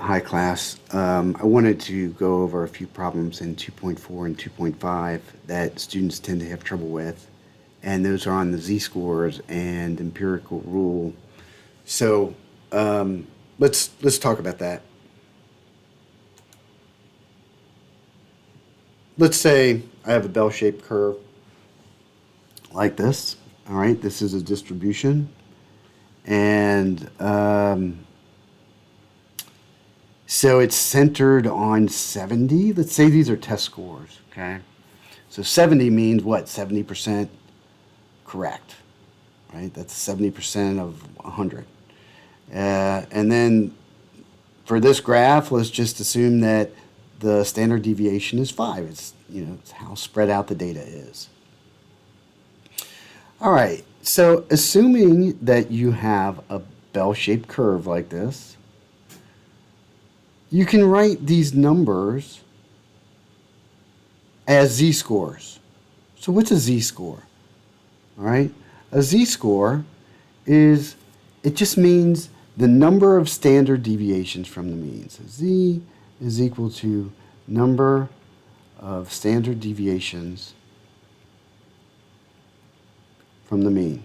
Hi class. I wanted to go over a few problems in 2.4 and 2.5 that students tend to have trouble with, and those are on the z-scores and empirical rule. So let's talk about that. Let's say I have a bell-shaped curve like this. All right, this is a distribution, and so it's centered on 70. Let's say these are test scores. Okay, so 70 means what? 70% correct, right? That's 70% of 100. And then for this graph, let's just assume that the standard deviation is 5. It's how spread out the data is. All right, so assuming that you have a bell-shaped curve like this, you can write these numbers as z-scores. So what's a z-score? All right, a z-score is, it just means the number of standard deviations from the mean. So z is equal to number of standard deviations from the mean.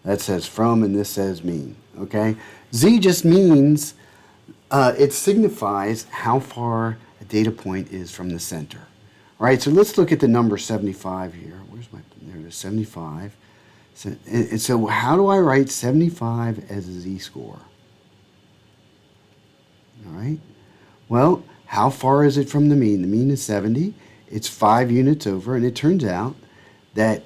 That says from and this says mean, okay? Z just means, it signifies how far a data point is from the center. All right, so let's look at the number 75 here. There it is, 75. So how do I write 75 as a z-score? All right. Well, how far is it from the mean? The mean is 70. It's 5 units over, and it turns out that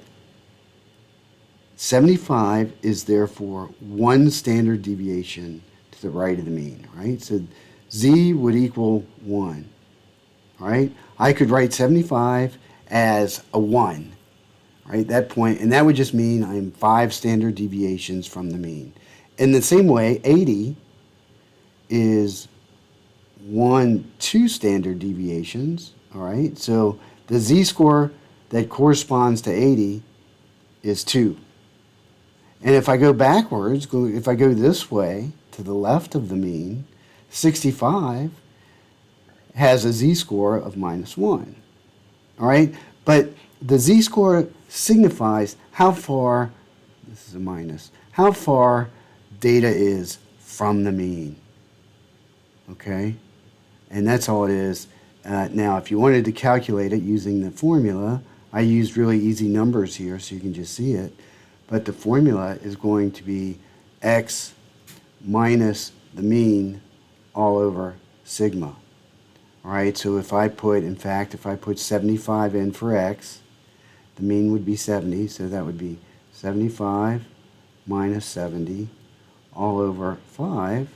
75 is therefore one standard deviation to the right of the mean, right? So z would equal 1, right? I could write 75 as a 1, right? That point, and that would just mean I'm 5 standard deviations from the mean. In the same way, 80 is 2 standard deviations, all right? So the z-score that corresponds to 80 is 2. And if I go backwards, if I go this way to the left of the mean, 65 has a z-score of -1, all right? But the z-score signifies how far, this is a minus, how far data is from the mean, okay? And that's all it is. Now, if you wanted to calculate it using the formula, I used really easy numbers here so you can just see it. But the formula is going to be x minus the mean all over sigma. All right, so if I put 75 in for x, the mean would be 70, so that would be 75 minus 70 all over 5,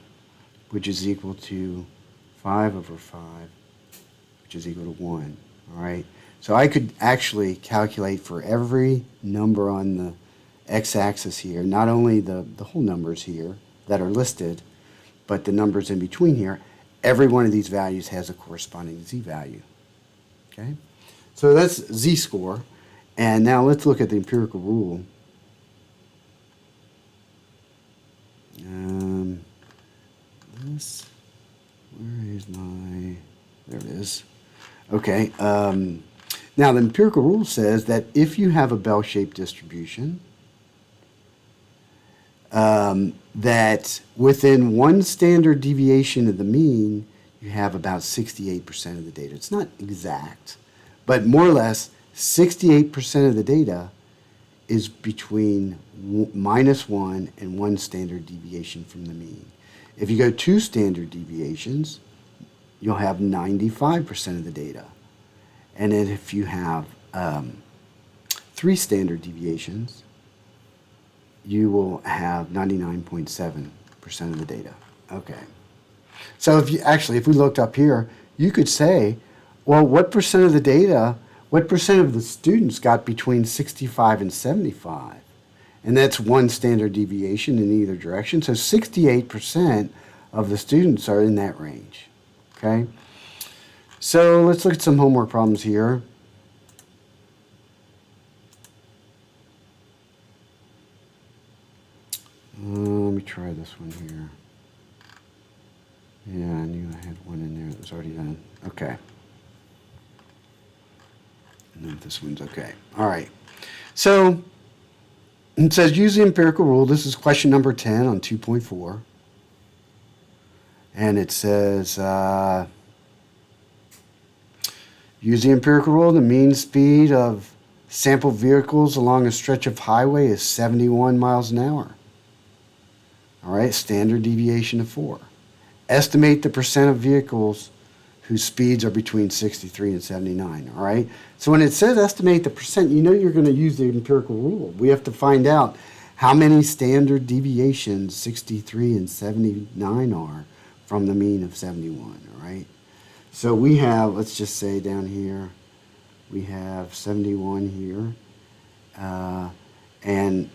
which is equal to 5 over 5, which is equal to 1. All right, so I could actually calculate for every number on the x-axis here, not only the whole numbers here that are listed, but the numbers in between here. Every one of these values has a corresponding z-value. Okay, so that's z-score. And now let's look at the empirical rule. Where is my, there it is. Okay, now the empirical rule says that if you have a bell-shaped distribution, that within one standard deviation of the mean, you have about 68% of the data. It's not exact, but more or less 68% of the data is between -1 and 1 standard deviation from the mean. If you go 2 standard deviations, you'll have 95% of the data. And then if you have 3 standard deviations, you will have 99.7% of the data. Okay. So if we looked up here, you could say, well, what percent of the data, what percent of the students got between 65 and 75? And that's 1 standard deviation in either direction. So 68% of the students are in that range. Okay. So let's look at some homework problems here. Let me try this one here. Yeah, I knew I had one in there that was already done. Okay. And then this one's okay. All right. So it says use the empirical rule. This is question number 10 on 2.4. And it says use the empirical rule. The mean speed of sample vehicles along a stretch of highway is 71 miles an hour. All right, standard deviation of 4. Estimate the percent of vehicles whose speeds are between 63 and 79, all right? So when it says estimate the percent, you know you're going to use the empirical rule. We have to find out how many standard deviations 63 and 79 are from the mean of 71, all right? So we have, let's just say down here, we have 71 here, and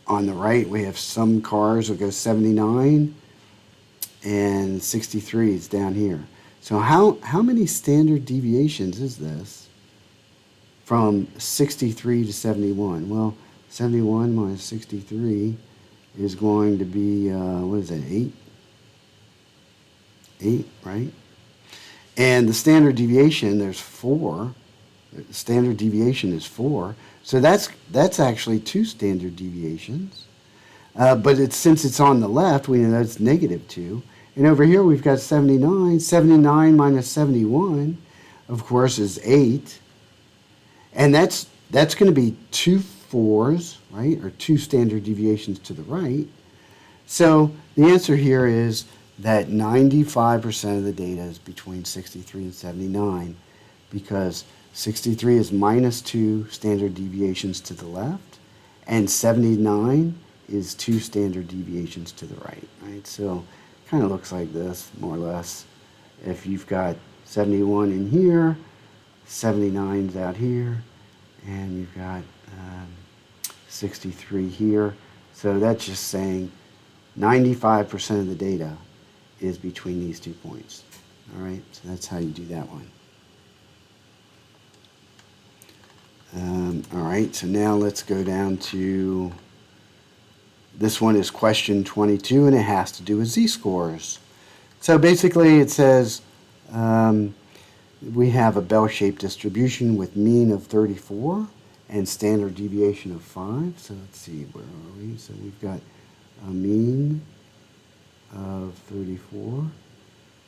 on the right we have some cars will go 79, and 63 is down here. So how many standard deviations is this from 63 to 71? Well, 71 minus 63 is going to be, what is that, 8? 8, right? And the standard deviation, there's 4. The standard deviation is 4. So that's actually 2 standard deviations. But since it's on the left, we know that's negative 2. And over here we've got 79. 79 minus 71, of course, is 8. And that's going to be 2 4s, right? Or 2 standard deviations to the right. So the answer here is that 95% of the data is between 63 and 79 because 63 is minus 2 standard deviations to the left and 79 is 2 standard deviations to the right, right? So kind of looks like this, more or less. If you've got 71 in here, 79's out here, and you've got 63 here. So that's just saying 95% of the data is between these 2 points. All right, so that's how you do that one. All right, so now let's go down to, this one is question 22, and it has to do with z-scores. So basically it says we have a bell-shaped distribution with mean of 34 and standard deviation of 5. So let's see, where are we? So we've got a mean of 34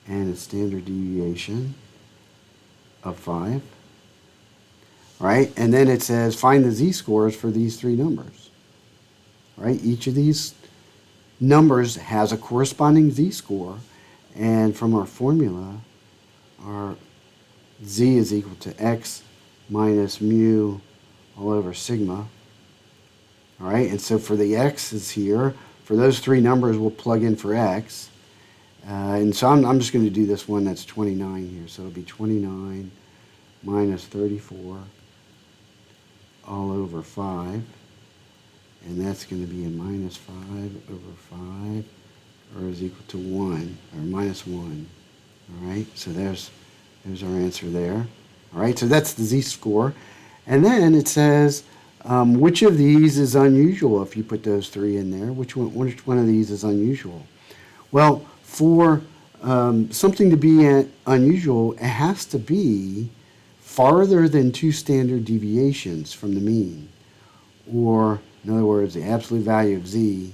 and a standard deviation of 5. All right, and then it says find the z-scores for these 3 numbers. All right, each of these numbers has a corresponding z-score, and from our formula, our z is equal to x minus mu all over sigma. All right, and so for the x's here, for those 3 numbers, we'll plug in for x. And so I'm just going to do this one that's 29 here. So it'll be 29 minus 34 all over 5. And that's going to be a minus 5 over 5, or is equal to 1, or minus 1. All right, so there's our answer there. All right, so that's the z-score. And then it says, which of these is unusual if you put those 3 in there? Which one of these is unusual? Well, for something to be unusual, it has to be farther than 2 standard deviations from the mean. Or, in other words, the absolute value of z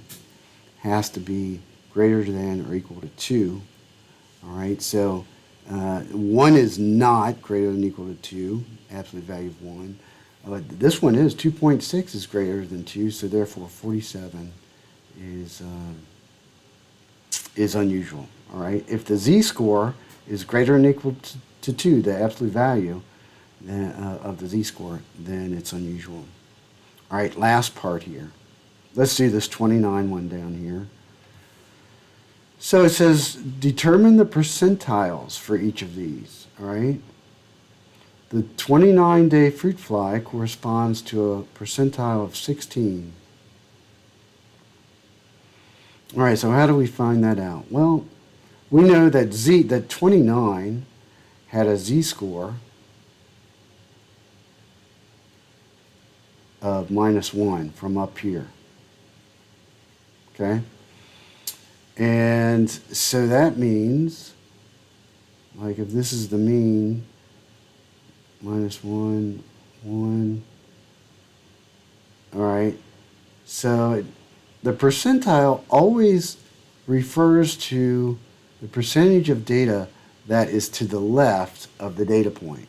has to be greater than or equal to 2. All right, so 1 is not greater than or equal to 2, absolute value of 1. This one is 2.6 is greater than 2, so therefore 47 is unusual. All right, if the z-score is greater than or equal to 2, the absolute value of the z-score, then it's unusual. All right, last part here. Let's do this 29 one down here. So it says determine the percentiles for each of these. All right. The 29-day fruit fly corresponds to a percentile of 16. All right, so how do we find that out? Well, we know that 29 had a z-score of -1 from up here. Okay? And so that means, like if this is the mean, minus 1, 1, all right. So the percentile always refers to the percentage of data that is to the left of the data point.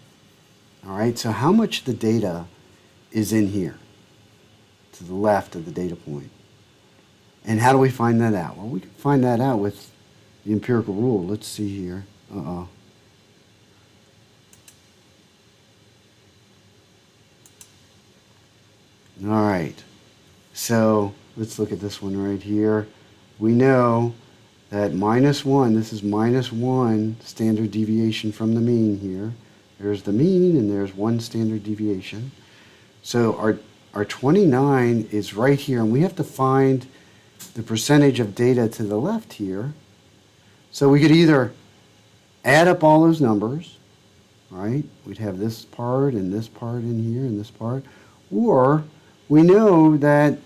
All right, so how much of the data is in here, to the left of the data point? And how do we find that out? Well, we can find that out with the empirical rule. Let's see here. Uh-oh. All right, so let's look at this one right here. We know that minus 1, this is minus 1 standard deviation from the mean here. There's the mean, and there's 1 standard deviation. So our 29 is right here, and we have to find the percentage of data to the left here. So we could either add up all those numbers, right? We'd have this part and this part in here and this part. Or we know that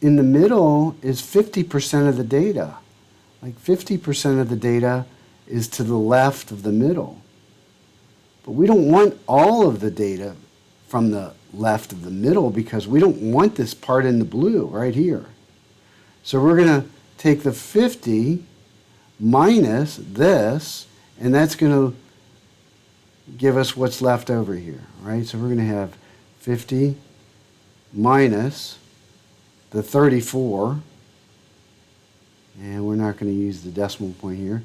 in the middle is 50% of the data. Like 50% of the data is to the left of the middle. But we don't want all of the data from the left of the middle because we don't want this part in the blue right here. So we're going to take the 50 minus this, and that's going to give us what's left over here, right? So we're going to have 50 minus the 34, and we're not going to use the decimal point here,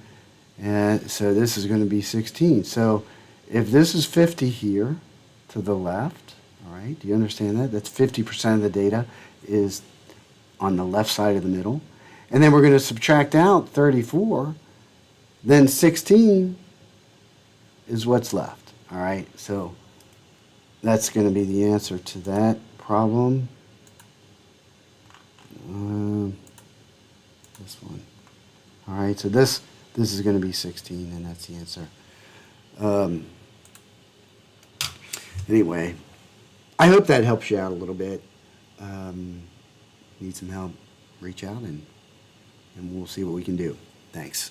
and so this is going to be 16. So if this is 50 here to the left, all right, do you understand that? That's 50% of the data is on the left side of the middle. And then we're going to subtract out 34, then 16 is what's left, all right? So that's going to be the answer to that problem. This one. All right, so this is going to be 16, and that's the answer. Anyway, I hope that helps you out a little bit. Need some help, reach out, and we'll see what we can do. Thanks.